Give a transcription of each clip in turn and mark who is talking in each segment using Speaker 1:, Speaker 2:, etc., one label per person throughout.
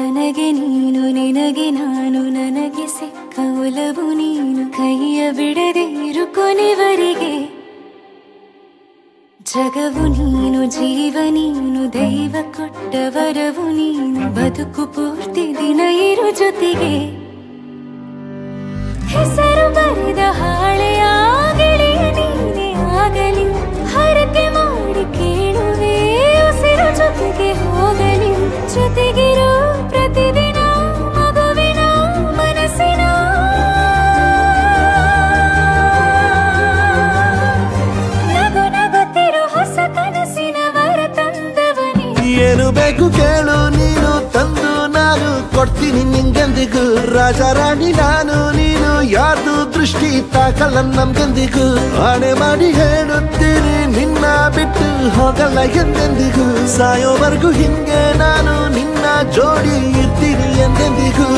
Speaker 1: ನನಗೆ ನೀನು ನಿನಗೆ ನಾನು ನನಗೆ ಸಿಕ್ಕ ಒಲವು ನೀನು ಕೈಯ ಬಿಡದೆ ಇರು ಕೊನೆವರೆಗೆ ಜಗವು ನೀನು ಜೀವ ನೀನು ದೈವ ಕೊಟ್ಟ ವರವು ನೀನು ಬದುಕು ಪೂರ್ತಿ ದಿನ ಇರು ಜೊತೆಗೆ ಹೆಸರು ಬರೆದ ಹಾಳೆಯ ಗೆಳೆಯ ನೀನೇ ಆಗಲಿ ಹರಕೆ ಮಾಡಿ ಕೇಳುವೆ ಉಸಿರು ಜೊತೆಗೆ ಹೋಗಲಿ ಜೊತೆಗಿರೋ ಪ್ರತಿದಿನ ಮಗುವಿನ ಮನಸ್ಸಿನ ನಗು ನಗುತ್ತಿರೋ ಹೊಸ ಕನಸಿನ ವರ ತಂದವನೇ
Speaker 2: ಏನು ಬೇಕು ಕೇಳು ನೀನು ತಂದು ನಾನು ಕೊಡ್ತೀನಿ ನಿಂಗೆಂದಿಗೂ ರಾಜ ರಾಣಿ ನಾನು ನೀನು ಯಾರ್ದು ದೃಷ್ಟಿ ತಾಕಲ್ಲ ನಮ್ಗೆಂದಿಗೂ ಆಣೆ ಮಾಡಿ ಹೇಳುತ್ತೀನಿ ನಿನ್ನ ಬಿಟ್ಟು ಹೋಗಲ್ಲ ಎಂದೆಂದಿಗೂ ಸಾಯೋವರೆಗೂ ಹಿಂಗೆ ನಾನು ನಿನ್ನ ಜೋಡಿ ಇರ್ತೀನಿ ಎಂದೆಂದಿಗೂ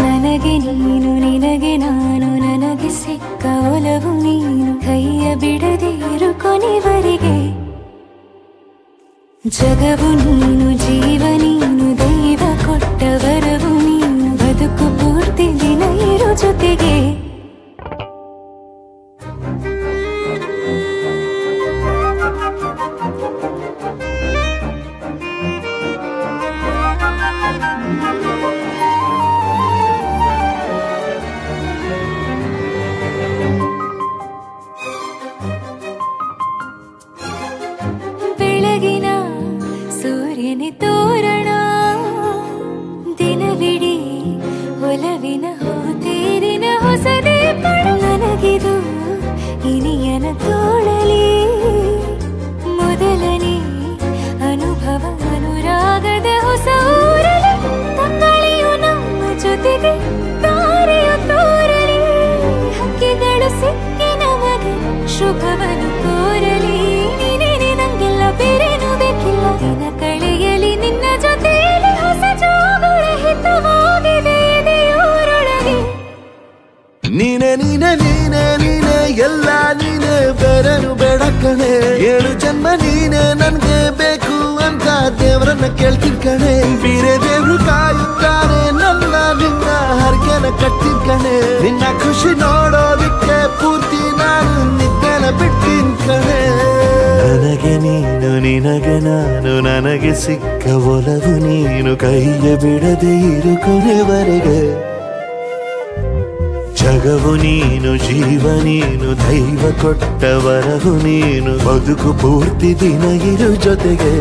Speaker 1: ನನಗೆ ನೀನು ನಿನಗೆ ನಾನು ನನಗೆ ಸಿಕ್ಕ ಒಲವು ನೀನು ಕೈಯ ಬಿಡದೆ ಇರು ಕೊನೆವರೆಗೆ ಜಗವು ನೀನು ಜೀವ ನೀನು ದೈವ ಕೊಟ್ಟ ವರವು ನೀನು ಬದುಕು ಪೂರ್ತಿ ದಿನ ಇರು ಜೊತೆಗೆ ಬೆಳಗಿನ ಸೂರ್ಯನ ತೋರಣ ದಿನವಿಡೀ ಒಲವಿನ ಹೋತೇರಿನ ಹೊಸದೇ ಪಡ ನನಗಿದು ಇನಿಯನ ತೋಳಲಿ ಮೊದಲನೇ ಅನುಭವ ಅನುರಾಗದ ಹೊಸ ಊರಲಿ ತಂಗಳಿಯು ನಮ್ಮ ಜೊತೆಗೆ ತಾರೆಯು ತೋರಲಿ ಹಕ್ಕಿಗಳು ಸಿಕ್ಕಿ ನಮಗೆ ಶುಭವನ್ನು ಕೋರಲಿ ಬೇರೇನು ಬೇಕಿಲ್ಲ ದಿನ ಕಳೆಯಲಿ ನಿನ್ನ ಜೊತೆಯಲ್ಲಿ ಹೊಸ ಜೋಗುಳ ಹಿತವಾಗಿದೆ ದೇವರೊಳಗೆ
Speaker 2: ನೀನೆ ನೀನೆ ನೀನೆ ನೀನೆ ಎಲ್ಲ ನೀನೆ ಬೇರೆನು ಬೇಡ ಕಣೆ 7 ಜನ್ಮ ನೀನೆ ನನ್ಗೆ ಬೇಕು ಅಂತ ದೇವರನ್ನ ಕೇಳ್ತೀನಿ ಕಣೆ ಬೇರೆ ದೇವ್ರು ಕಾಯುತ್ತಾರೆ ನನ್ನ ನಿನ್ನ ಹರಕೆನ ಕಟ್ತೀನಿ ಕಣೆ ನಿನ್ನ ಖುಷಿ ನೋಡೋದಿಕ್ಕೆ ಪೂರ್ತಿ ನಾನು ನಿದ್ದೆನ ಬಿಡ್ತೀನಿ ಕಣೆ ನನಗೆ ನೀನು ನಿನಗೆ ನಾನು ನನಗೆ ಸಿಕ್ಕ ಒಲವು ನೀನು ಕೈಯ ಬಿಡದೆ ಇರು ಕೊನೆವರೆಗೆ ಜಗವು ನೀನು ಜೀವ ನೀನು ದೈವ ಕೊಟ್ಟ ವರವು ನೀನು ಬದುಕು ಪೂರ್ತಿ ದಿನ ಇರು ಜೊತೆಗೆ